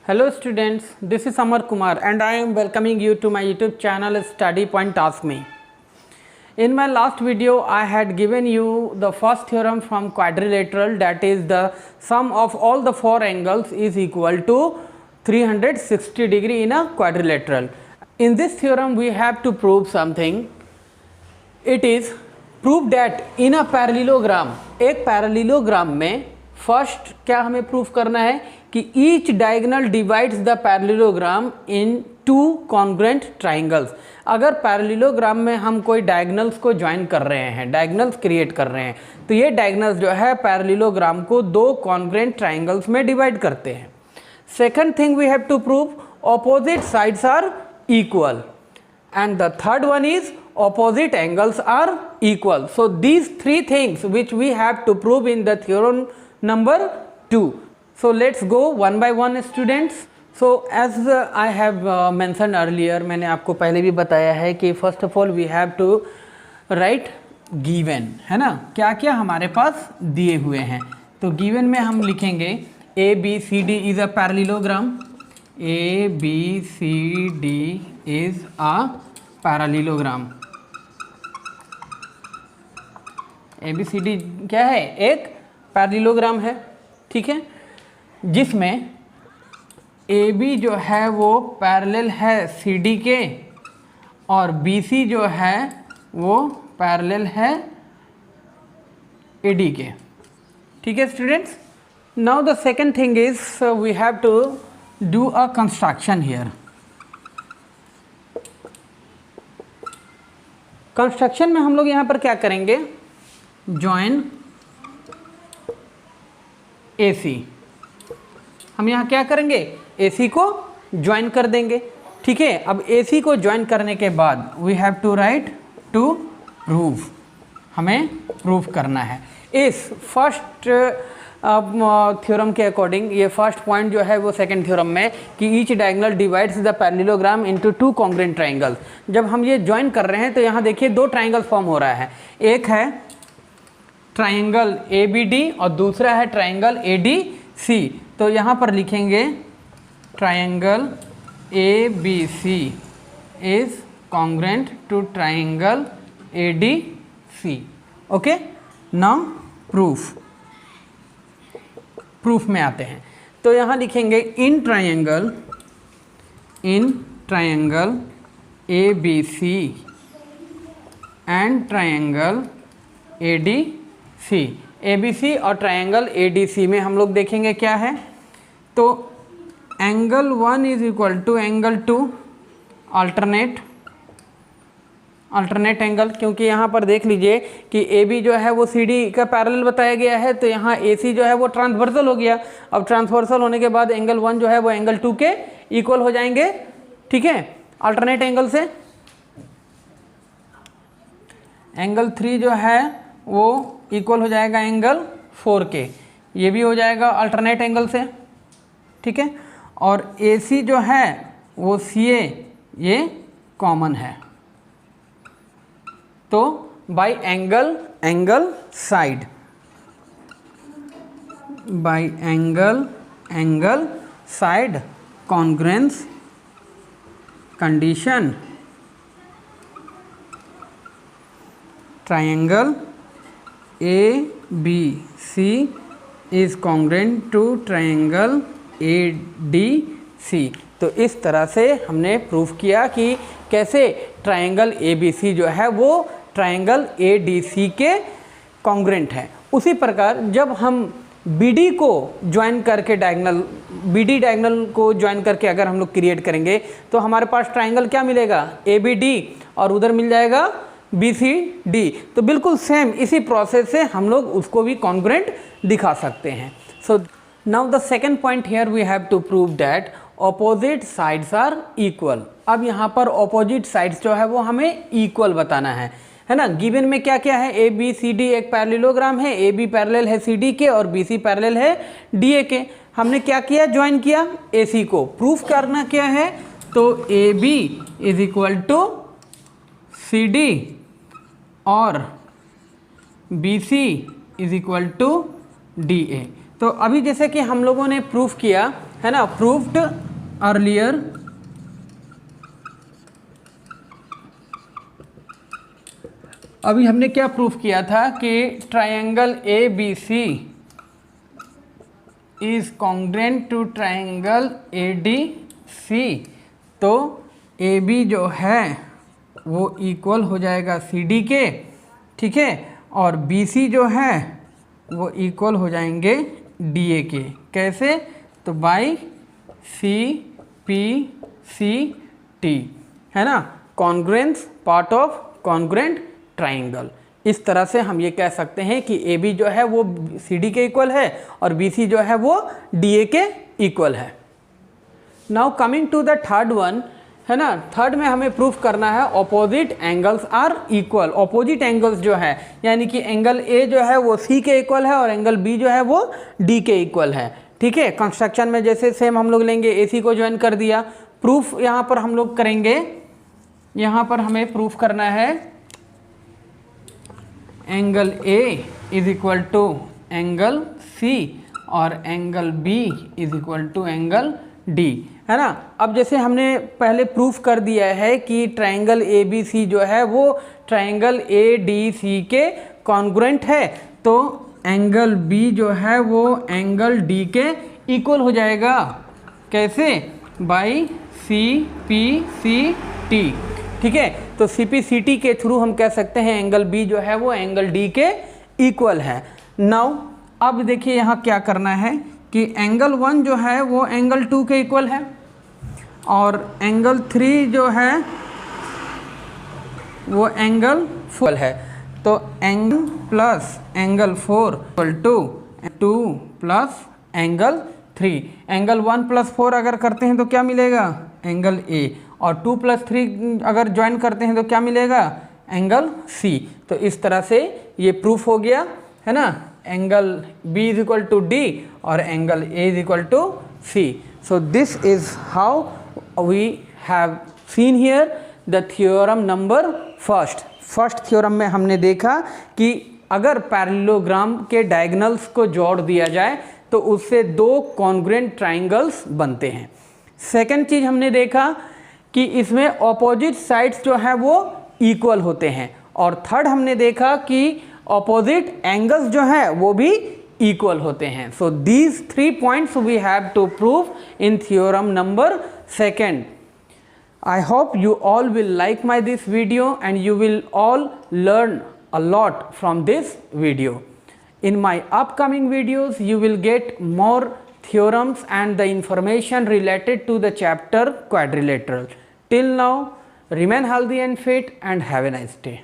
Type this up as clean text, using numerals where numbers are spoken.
Hello students, this is Amar Kumar and I am welcoming you to my YouTube channel Study Point Ask Me. In my last video, I had given you the first theorem from quadrilateral, that is the sum of all the four angles is equal to 360 degree in a quadrilateral. In this theorem, we have to prove something. It is prove that in a parallelogram, एक parallelogram में first क्या हमें proof करना है कि each diagonal divides the parallelogram in to congruent triangles. अगर parallelogram में हम कोई डायगोनल्स को ज्वाइन कर रहे हैं, डायगोनल्स क्रिएट कर रहे हैं, तो ये डायगोनल्स जो है पैरेललोग्राम को दो कॉन्ग्रुएंट ट्राइंगल्स में डिवाइड करते हैं। Second thing we have to prove opposite sides are equal and the third one is opposite angles are equal. So these three things which we have to prove in the theorem number 2. So let's go one by one students. So as I have mentioned earlier, मैंने आपको पहले भी बताया है कि first of all we have to write given, है ना, क्या क्या हमारे पास दिए हुए हैं। तो given में हम लिखेंगे ABCD is a parallelogram. ABCD is a parallelogram. ABCD क्या है? एक पैरेललोग्राम है, ठीक है, जिसमें AB जो है वो पैरेलल है CD के और BC जो है वो पैरेलल है AD के, ठीक है students. Now the second thing is we have to do a construction here. Construction में हम लोग यहाँ पर क्या करेंगे, जॉइन AC। हम यहाँ क्या करेंगे, AC को ज्वाइन कर देंगे, ठीक है। अब AC को ज्वाइन करने के बाद we have to write to prove, हमें प्रूव करना है। इस फर्स्ट थ्योरम के अकॉर्डिंग ये फर्स्ट पॉइंट जो है वो सेकंड थ्योरम में कि each diagonal divides the parallelogram into two congruent triangles. जब हम ये ज्वाइन कर रहे हैं तो यहाँ देखिए दो ट्राइंगल फॉर्म हो रहा है, एक है ट्राइंगल ABD और दूसरा है ट्राइंगल ADC। तो यहाँ पर लिखेंगे triangle ABC is congruent to triangle ADC। Okay, now proof में आते हैं। तो यहाँ लिखेंगे in triangle ABC and triangle ADC। ABC और ट्राइंगल ADC में हम लोग देखेंगे क्या है, तो angle 1 is equal to angle 2 alternate angle, क्योंकि यहाँ पर देख लीजिए कि AB जो है वो CD का पैरेलल बताया गया है, तो यहाँ AC जो है वो ट्रांसवर्सल हो गया। अब ट्रांसवर्सल होने के बाद एंगल 1 जो है वो एंगल 2 के इक्वल हो जाएंगे, ठीक है, अल्टरनेट एंगल से। एंगल 3 जो है वो इक्वल हो जाएगा एंगल 4 के, ये भी हो जाएगा अल्टरनेट एंगल से, ठीक है। और AC जो है वो CA ये कॉमन है, तो by angle side congruence condition triangle ABC is congruent to triangle ADC। तो इस तरह से हमने प्रूफ किया कि कैसे ट्राइंगल ABC जो है वो ट्राइंगल ADC के कॉन्ग्रुएंट है। उसी प्रकार जब हम BD को ज्वाइन करके BD डायगोनल को ज्वाइन करके अगर हम लोग क्रिएट करेंगे तो हमारे पास ट्राइंगल क्या मिलेगा, ABD, और उधर मिल जाएगा BCD। तो बिल्कुल सेम इसी प्रोसेस से हम लोग उसको भी कॉन्ग्रुएंट दिखा सकते हैं। So now the second point here we have to prove that opposite sides are equal. अब यहाँ पर ऑपोजिट साइड्स जो है वो हमें इक्वल बताना है ना। गिवन में क्या क्या है, ABCD एक पैरेललोग्राम है, AB पैरेलल है CD के और BC पैरेलल है DA के। हमने क्या किया, ज्वाइन किया AC को। प्रूफ करना क्या है, तो AB is equal to CD और BC is equal to DA। तो अभी जैसे कि हम लोगों ने प्रूफ किया है ना, प्रूव्ड अर्लियर अभी हमने क्या प्रूफ किया था कि triangle A B C is congruent to triangle A D C. तो ए बी जो है वो इक्वल हो जाएगा सी डी के, ठीक है, और बी सी जो है वो इक्वल हो जाएंगे डी ए के। कैसे? तो by C P C T, है ना, congruence part of congruent triangle. इस तरह से हम ये कह सकते हैं कि ए बी जो है वो सी डी के इक्वल है और बी सी जो है वो डी ए के इक्वल है। Now coming to the third one, है ना, थर्ड में हमें प्रूफ करना है opposite angles are equal. Opposite angles जो है यानी कि एंगल ए जो है वो सी के इक्वल है और एंगल बी जो है वो डी के इक्वल है, ठीक है। कंस्ट्रक्शन में जैसे सेम हम लोग लेंगे, ए सी को ज्वाइन कर दिया, प्रूफ यहाँ पर हम लोग करेंगे, यहाँ पर हमें प्रूफ करना है angle A is equal to angle C और angle B is equal to angle D, है ना। अब जैसे हमने पहले प्रूफ कर दिया है कि ट्रायंगल ए बी सी जो है वो ट्रायंगल ए डी सी के कॉन्ग्रुएंट है, तो एंगल बी जो है वो एंगल डी के इक्वल हो जाएगा। कैसे? By C P C T, ठीक है। तो सी पी सी टी के थ्रू हम कह सकते हैं एंगल बी जो है वो एंगल डी के इक्वल है। नाउ अब देखिए यहाँ क्या करना है कि एंगल 1 जो है वो एंगल 2 के इक्वल है और एंगल 3 जो है वो एंगल 4 है। तो angle plus angle 4 equal to 2 plus angle 3। Angle 1 plus 4 अगर करते हैं तो क्या मिलेगा? एंगल ए, और 2 प्लस 3 अगर ज्वाइन करते हैं तो क्या मिलेगा? Angle C. तो इस तरह से ये प्रूफ हो गया, है ना, angle B is equal to D और angle A is equal to C. So this is how we have seen here the theorem number first theorem में हमने देखा कि अगर पैरेललोग्राम के डायगोनल्स को जोड़ दिया जाए तो उससे 2 कॉन्ग्रुएंट ट्राइंगल्स बनते हैं। सेकंड चीज़ हमने देखा कि इसमें ऑपोजिट साइड्स जो है वो इक्वल होते हैं, और थर्ड हमने देखा कि ऑपोजिट एंगल्स जो है वो भी इक्वल होते हैं। So these 3 points we have to prove in theorem number 2. I hope you all will like my this video and you will all learn a lot from this video. In my upcoming videos you will get more theorems and the information related to the chapter quadrilateral. Till now, remain healthy and fit and have a nice day.